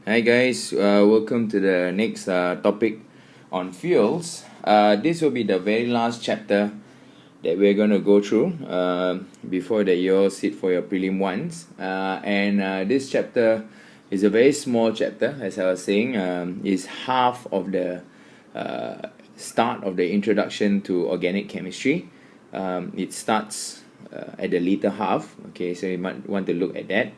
Hi guys, welcome to the next topic on fuels. This will be the very last chapter that we're going to go through before that you all sit for your prelim ones. And this chapter is a very small chapter, as I was saying. Is half of the start of the introduction to organic chemistry. It starts at the later half. Okay, so you might want to look at that.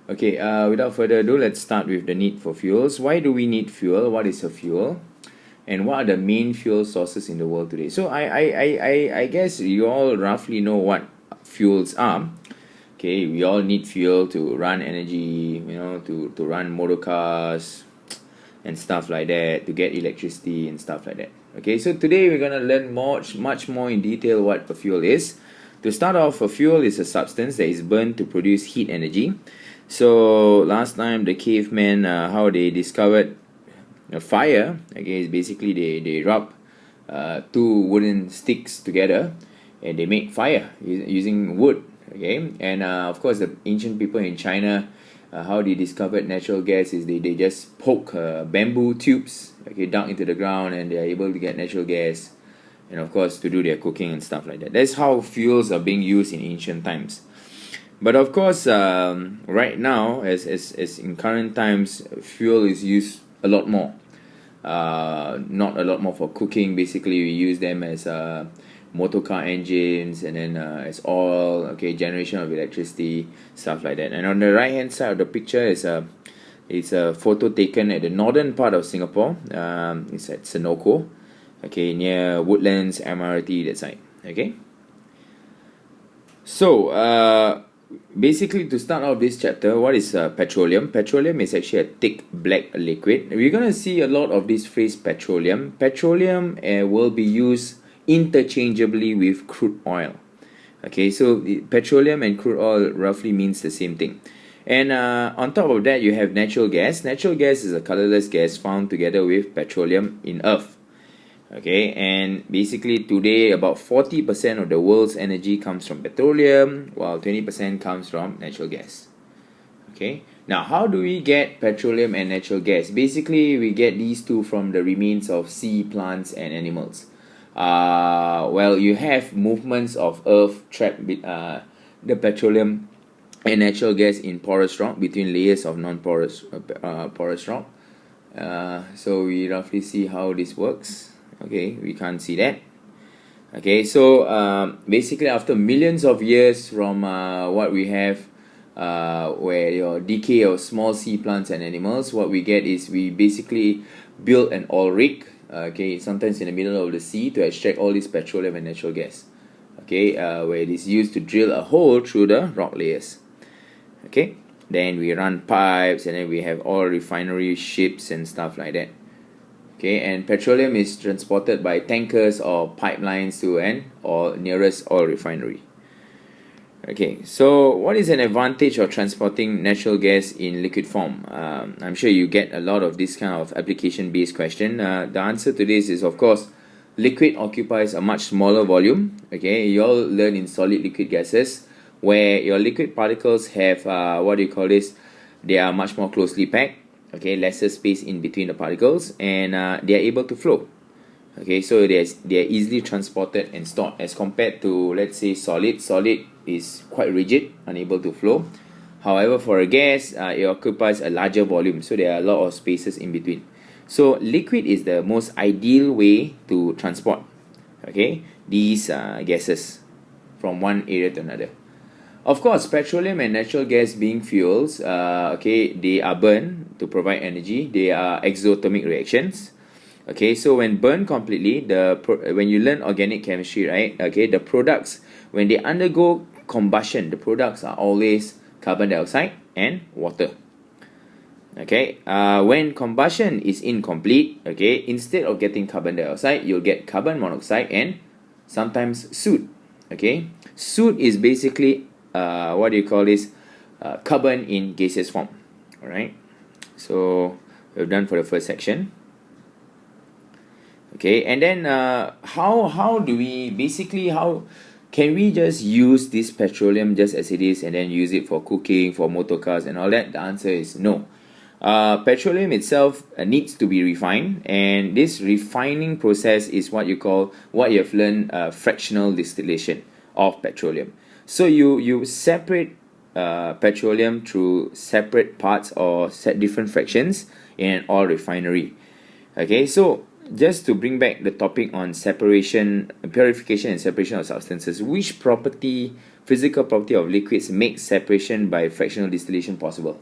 Okay, without further ado, let's start with the need for fuels. Why do we need fuel? What is a fuel? And what are the main fuel sources in the world today? So I guess you all roughly know what fuels are. Okay, we all need fuel to run energy, to run motor cars and stuff like that, to get electricity and stuff like that. Okay, so today we're going to learn much more in detail what a fuel is. To start off, a fuel is a substance that is burned to produce heat energy. So last time the cavemen, how they discovered a fire, okay, is basically they rub two wooden sticks together and they make fire using wood. Okay, and of course the ancient people in China, how they discovered natural gas is they just poke bamboo tubes, okay, down into the ground, and they are able to get natural gas, and of course to do their cooking and stuff like that. That's how fuels are being used in ancient times. But of course, right now, as in current times, fuel is used a lot more. Not a lot more for cooking. Basically, we use them as motor car engines, and then as oil. Okay, generation of electricity, stuff like that. And on the right hand side of the picture is a photo taken at the northern part of Singapore. It's at Senoko. Okay, near Woodlands MRT, that side. Okay. So basically, to start off this chapter, what is petroleum? Petroleum is actually a thick black liquid. We're going to see a lot of this phrase petroleum. Petroleum will be used interchangeably with crude oil. Okay, so petroleum and crude oil roughly means the same thing. And on top of that, you have natural gas. Natural gas is a colorless gas found together with petroleum in Earth. Okay, and basically today about 40% of the world's energy comes from petroleum, while 20% comes from natural gas. Okay, now how do we get petroleum and natural gas? Basically, we get these two from the remains of sea, plants, and animals. Well, you have movements of earth trap the petroleum and natural gas in porous rock between layers of non-porous porous rock. So we roughly see how this works. Okay, we can't see that. Okay, so basically after millions of years from what we have, where your decay of small sea plants and animals, what we get is we basically build an oil rig, okay, sometimes in the middle of the sea, to extract all this petroleum and natural gas, okay, where it is used to drill a hole through the rock layers. Okay, then we run pipes, and then we have oil refinery ships and stuff like that. Okay, and petroleum is transported by tankers or pipelines to an or nearest oil refinery. Okay, so what is an advantage of transporting natural gas in liquid form? I'm sure you get a lot of this kind of application-based question. The answer to this is, of course, liquid occupies a much smaller volume. Okay, you all learn in solid liquid gases where your liquid particles have they are much more closely packed. Okay, lesser space in between the particles, and they are able to flow. Okay, so they are easily transported and stored as compared to, let's say, solid. Solid is quite rigid, unable to flow. However, for a gas, it occupies a larger volume, so there are a lot of spaces in between. So liquid is the most ideal way to transport, okay, these gases from one area to another. Of course, petroleum and natural gas being fuels, okay, they are burned to provide energy. They are exothermic reactions. Okay, so when burned completely, when you learn organic chemistry, right? Okay, the products, when they undergo combustion, the products are always carbon dioxide and water. Okay, when combustion is incomplete, okay, instead of getting carbon dioxide, you'll get carbon monoxide and sometimes soot. Okay, soot is basically carbon in gaseous form. All right, so we've done for the first section. Okay, and then how can we just use this petroleum just as it is and then use it for cooking, for motor cars and all that? The answer is no. Petroleum itself needs to be refined, and this refining process is what you have learned, fractional distillation of petroleum. So you separate petroleum through separate parts or set different fractions in an oil refinery. Okay, so just to bring back the topic on separation, purification and separation of substances, which physical property of liquids makes separation by fractional distillation possible?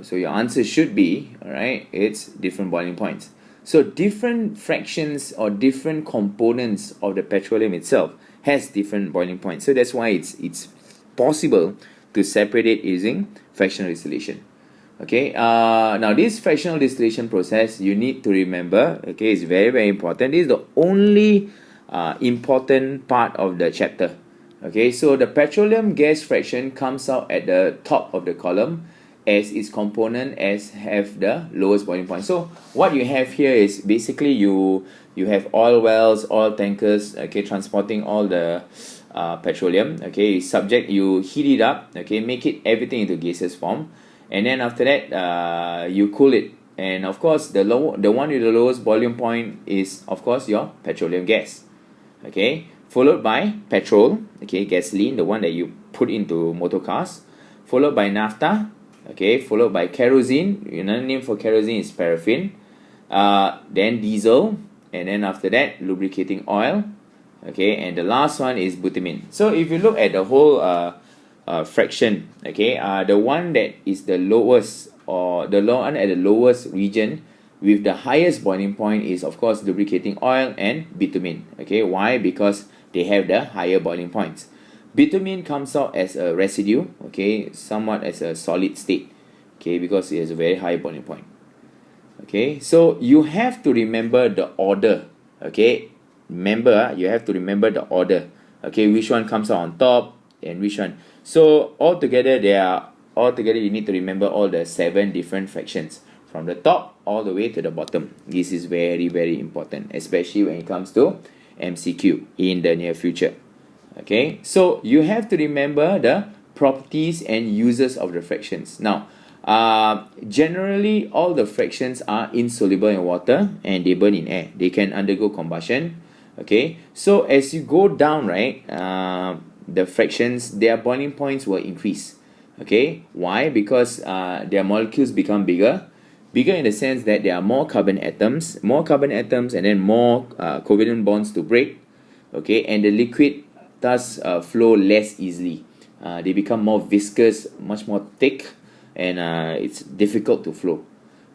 So your answer should be, alright, it's different boiling points. So different fractions or different components of the petroleum itself has different boiling points. So that's why it's possible to separate it using fractional distillation. Okay, now this fractional distillation process, you need to remember, okay, it's very, very important. This is the only important part of the chapter. Okay, so the petroleum gas fraction comes out at the top of the column as its component as have the lowest boiling point. So what you have here is basically you have oil wells, oil tankers, okay, transporting all the petroleum. Okay, you heat it up, okay, make it everything into gaseous form, and then after that you cool it, and of course the one with the lowest boiling point is of course your petroleum gas. Okay, followed by petrol, okay, gasoline, the one that you put into motor cars, followed by naphtha, okay, followed by kerosene. Another name for kerosene is paraffin. Then diesel, and then after that lubricating oil, okay, and the last one is bitumen. So if you look at the whole fraction, okay, the one that is the lowest, or the one at the lowest region with the highest boiling point is of course lubricating oil and bitumen. Okay, why? Because they have the higher boiling points. Bitumen comes out as a residue, okay, somewhat as a solid state, okay, because it has a very high boiling point. Okay, so you have to remember the order. Okay, remember, you have to remember the order. Okay, which one comes out on top and which one. So altogether you need to remember all the 7 different fractions from the top all the way to the bottom. This is very, very important, especially when it comes to MCQ in the near future. Okay, so you have to remember the properties and uses of the fractions. Now, generally all the fractions are insoluble in water and they burn in air. They can undergo combustion. Okay, so as you go down, right, the fractions, their boiling points will increase. Okay, why? Because their molecules become bigger in the sense that there are more carbon atoms, and then more covalent bonds to break. Okay, and the liquid thus flow less easily. They become more viscous, much more thick, and it's difficult to flow.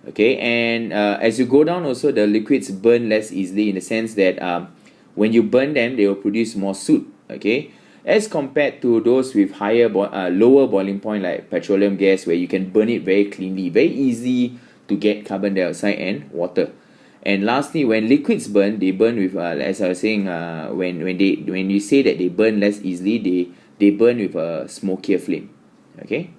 Okay, and as you go down also, the liquids burn less easily in the sense that when you burn them, they will produce more soot. Okay, as compared to those with lower boiling point like petroleum gas, where you can burn it very cleanly, very easy to get carbon dioxide and water. And lastly, when liquids burn, they burn with as I was saying, when you say that they burn less easily, they burn with a smokier flame. Okay,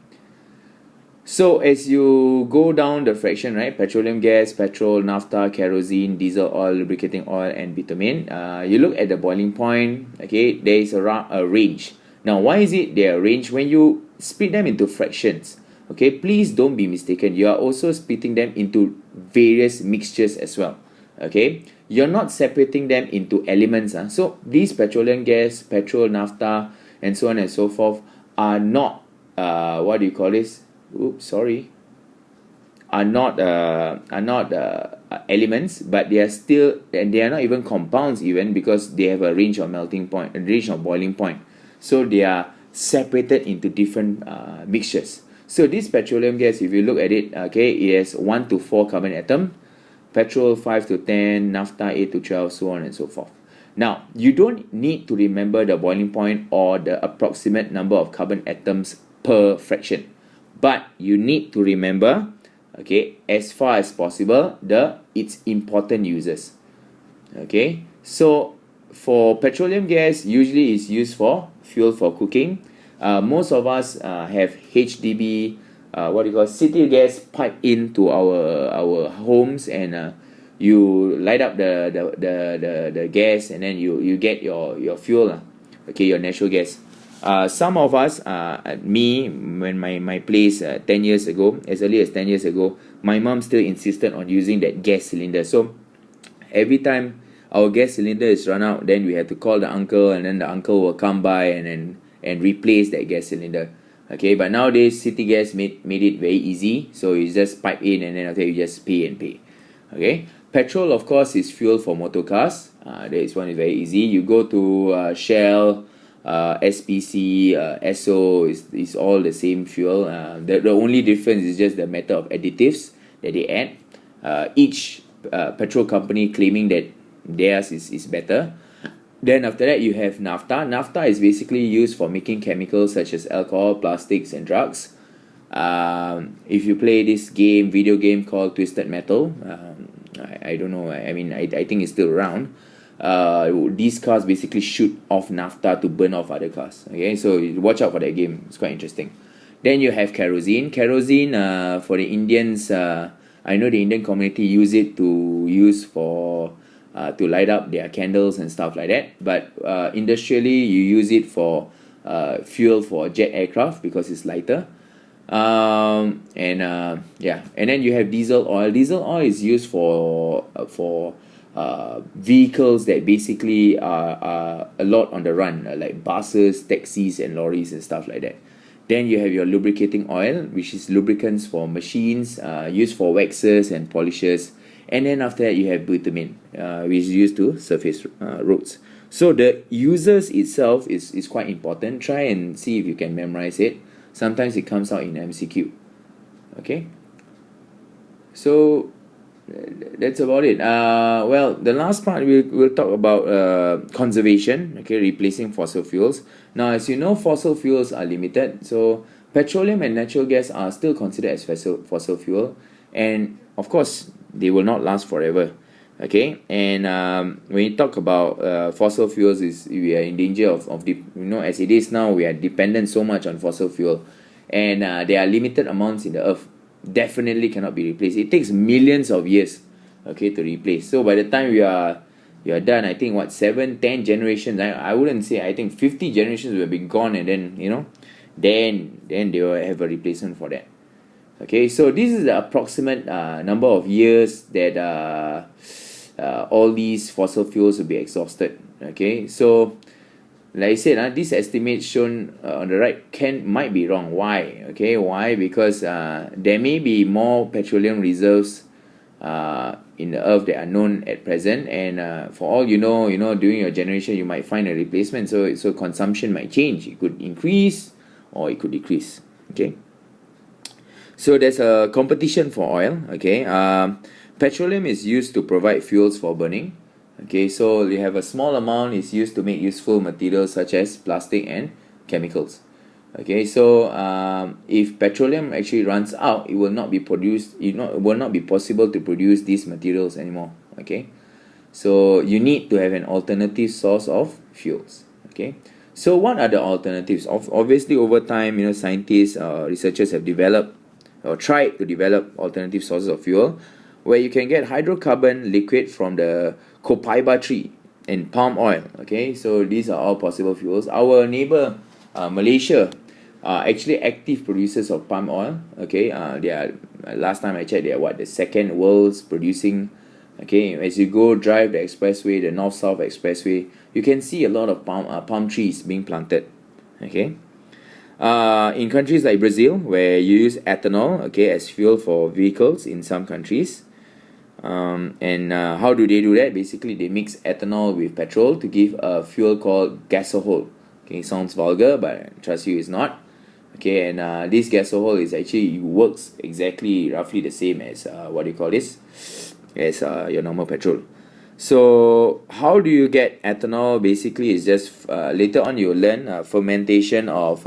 so as you go down the fraction, right, petroleum gas, petrol, naphtha, kerosene, diesel oil, lubricating oil, and bitumen, you look at the boiling point. Okay, there is a range. Now, why is it there a range? When you split them into fractions, okay, please don't be mistaken, you are also splitting them into various mixtures as well. Okay, you're not separating them into elements. So these petroleum gas, petrol, naphtha, and so on and so forth are not what do you call this? Are not elements, but they are still, and they are not even compounds even, because they have a range of melting point, a range of boiling point. So they are separated into different mixtures. So this petroleum gas, if you look at it, okay, it has 1 to 4 carbon atom, petrol 5 to 10, naphtha 8 to 12, so on and so forth. Now, you don't need to remember the boiling point or the approximate number of carbon atoms per fraction, but you need to remember, okay, as far as possible, its important uses. Okay, so for petroleum gas, usually is used for fuel for cooking. Most of us have HDB, city gas pipe into our homes, and you light up the gas, and then you get your fuel, okay, your natural gas. Some of us, me, when my place 10 years ago, as early as 10 years ago, my mom still insisted on using that gas cylinder. So every time our gas cylinder is run out, then we have to call the uncle, and then the uncle will come by and replace that gas cylinder. Okay, but nowadays City Gas made it very easy. So you just pipe in, and then after you just pay and pay. Okay, petrol of course is fuel for motor cars. That is one is very easy. You go to Shell, SPC, SO is all the same fuel. The only difference is just the matter of additives that they add. Each petrol company claiming that theirs is better. Then after that you have naphtha. Naphtha is basically used for making chemicals such as alcohol, plastics, and drugs. If you play this video game called Twisted Metal, I don't know. I mean, I think it's still around. These cars basically shoot off naphtha to burn off other cars. Okay, so watch out for that game. It's quite interesting. Then you have kerosene. Kerosene, for the Indians, I know the Indian community use for to light up their candles and stuff like that. But industrially, you use it for fuel for jet aircraft because it's lighter. And then you have diesel oil. Diesel oil is used for vehicles that basically are a lot on the run, like buses, taxis, and lorries and stuff like that. Then you have your lubricating oil, which is lubricants for machines, used for waxes and polishes. And then after that, you have bitumen, which is used to surface roads. So the users itself is quite important. Try and see if you can memorize it. Sometimes it comes out in MCQ. Okay. So that's about it. Well, the last part we'll talk about conservation. Okay, replacing fossil fuels. Now, as you know, fossil fuels are limited. So petroleum and natural gas are still considered as fossil fuel, and of course they will not last forever. Okay, and when you talk about fossil fuels, we are in danger of as it is now, we are dependent so much on fossil fuel, and there are limited amounts in the earth. Definitely cannot be replaced. It takes millions of years, okay, to replace. So by the time you are done, I think 7-10 generations, I wouldn't say, I think 50 generations will be gone, and then then they will have a replacement for that. Okay, so this is the approximate number of years that all these fossil fuels will be exhausted. Okay, so like I said, this estimate shown on the right might be wrong. Why? Okay, why? Because there may be more petroleum reserves in the earth that are known at present, and for all you know, during your generation you might find a replacement. So consumption might change. It could increase or it could decrease. Okay. So there's a competition for oil. Okay. Petroleum is used to provide fuels for burning. Okay, so you have a small amount is used to make useful materials such as plastic and chemicals. Okay, so if petroleum actually runs out, it will not be produced. It will not be possible to produce these materials anymore. Okay, so you need to have an alternative source of fuels. Okay, so what are the alternatives? Obviously, over time, scientists, researchers have developed or tried to develop alternative sources of fuel, where you can get hydrocarbon liquid from the copaiba tree and palm oil. Okay, so these are all possible fuels. Our neighbor Malaysia are actually active producers of palm oil. Okay, they are, last time I checked, they are the second world's producing. Okay, as you go drive the expressway, the north-south expressway, you can see a lot of palm trees being planted. Okay, in countries like Brazil, where you use ethanol, okay, as fuel for vehicles in some countries. And how do they do that? Basically, they mix ethanol with petrol to give a fuel called gasohol. Okay, sounds vulgar, but trust you, it's not. Okay, and this gasohol is actually works exactly roughly the same as as your normal petrol. So how do you get ethanol? Basically, it's just later on you'll learn fermentation of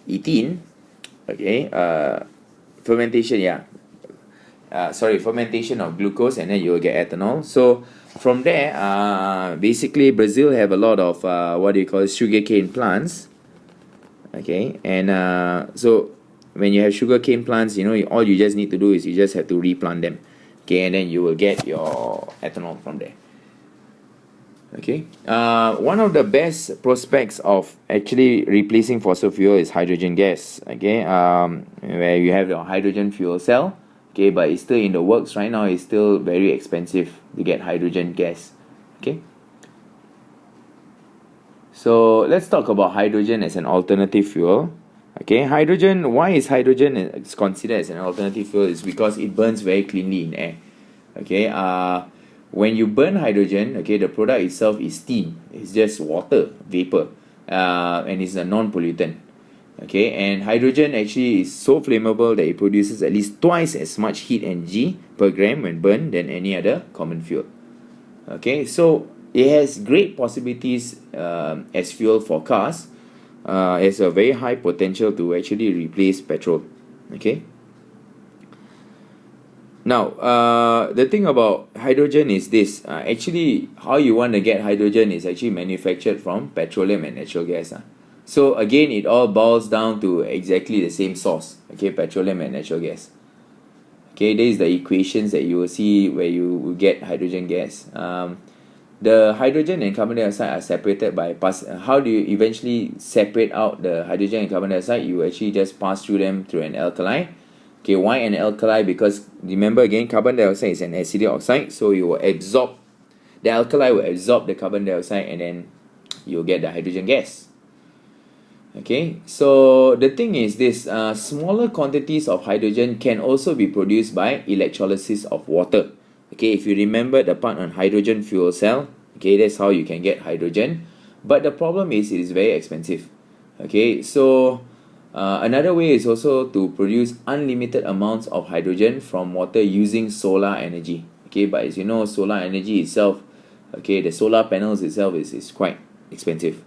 ethene. Okay, fermentation, yeah. Fermentation of glucose, and then you will get ethanol. So from there, basically Brazil have a lot of sugarcane plants. Okay, and so when you have sugarcane plants, all you just need to do is you just have to replant them. Okay, and then you will get your ethanol from there. Okay. One of the best prospects of actually replacing fossil fuel is hydrogen gas. Okay. Where you have your hydrogen fuel cell. Okay, but it's still in the works right now. It's still very expensive to get hydrogen gas. Okay. So let's talk about hydrogen as an alternative fuel. Okay, hydrogen. Why is hydrogen is considered as an alternative fuel? Is because it burns very cleanly in air. Okay. When you burn hydrogen, okay, the product itself is steam. It's just water, vapor, and it's a non-pollutant. Okay, and hydrogen actually is so flammable that it produces at least twice as much heat energy per gram when burned than any other common fuel. Okay, so it has great possibilities as fuel for cars. It has a very high potential to actually replace petrol. Okay. Now, the thing about hydrogen is this. Actually, how you want to get hydrogen is actually manufactured from petroleum and natural gas. So again, it all boils down to exactly the same source. Okay, petroleum and natural gas. Okay, there is the equations that you will see where you will get hydrogen gas. The hydrogen and carbon dioxide are separated by how do you eventually separate out the hydrogen and carbon dioxide? You actually just pass through them through an alkali. Okay, why an alkali? Because remember again, carbon dioxide is an acidic oxide, so you will absorb, the alkali will absorb the carbon dioxide and then you'll get the hydrogen gas. Okay, so the thing is this, smaller quantities of hydrogen can also be produced by electrolysis of water. Okay, if you remember the part on hydrogen fuel cell, okay, that's how you can get hydrogen. But the problem is it is very expensive. Okay, so another way is also to produce unlimited amounts of hydrogen from water using solar energy. Okay, but as you know, solar energy itself, okay, the solar panels itself is quite expensive.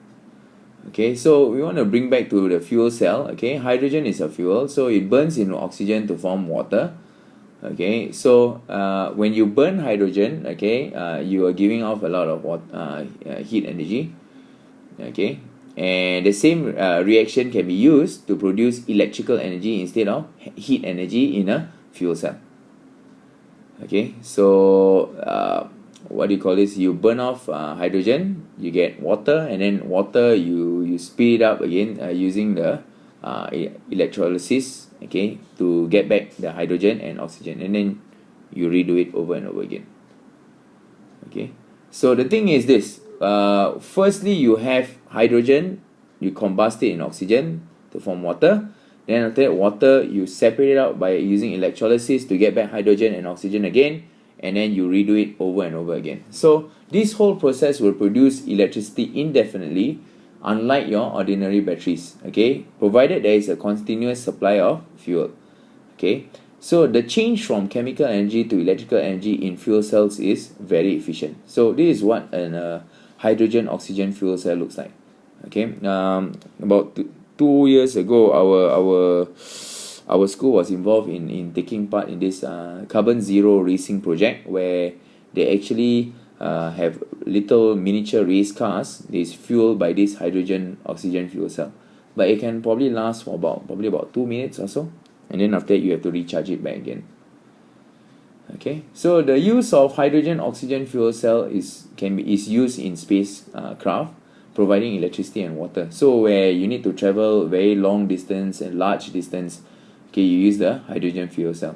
Okay, so we want to bring back to the fuel cell. Okay, hydrogen is a fuel, so it burns in oxygen to form water. Okay, so when you burn hydrogen, okay, you are giving off a lot of heat energy. Okay, and the same reaction can be used to produce electrical energy instead of heat energy in a fuel cell. Okay, so what do you call this? You burn off hydrogen, you get water, and then water you speed it up again using the electrolysis, okay, to get back the hydrogen and oxygen, and then you redo it over and over again. Okay, so the thing is this, firstly you have hydrogen, you combust it in oxygen to form water, then after that water you separate it out by using electrolysis to get back hydrogen and oxygen again, and then you redo it over and over again. So this whole process will produce electricity indefinitely, unlike your ordinary batteries, okay, provided there is a continuous supply of fuel. Okay, so the change from chemical energy to electrical energy in fuel cells is very efficient. So this is what a hydrogen oxygen fuel cell looks like. Okay, about 2 years ago, our school was involved in taking part in this carbon zero racing project, where they actually have little miniature race cars. It's fueled by this hydrogen oxygen fuel cell, but it can probably last for about 2 minutes or so, and then after that you have to recharge it back again. Okay, so the use of hydrogen oxygen fuel cell is used in space craft, providing electricity and water. So where you need to travel very long distance and large distance, okay, you use the hydrogen fuel cell.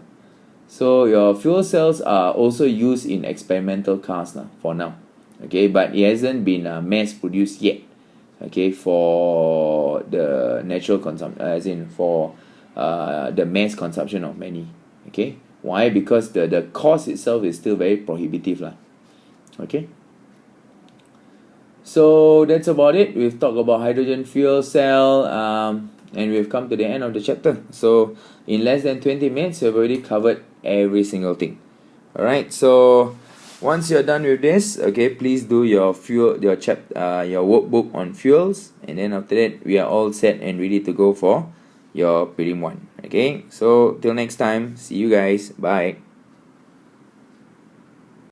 So your fuel cells are also used in experimental cars for now. Okay, but it hasn't been mass produced yet. Okay, for the natural consumption, as in for the mass consumption of many. Okay, why? Because the cost itself is still very prohibitive. Okay. So that's about it. We've talked about hydrogen fuel cell, and we've come to the end of the chapter. So in less than 20 minutes, we've already covered every single thing. Alright, so once you're done with this, okay, please do your workbook on fuels, and then after that we are all set and ready to go for your prelim 1. Okay, so till next time, see you guys, bye.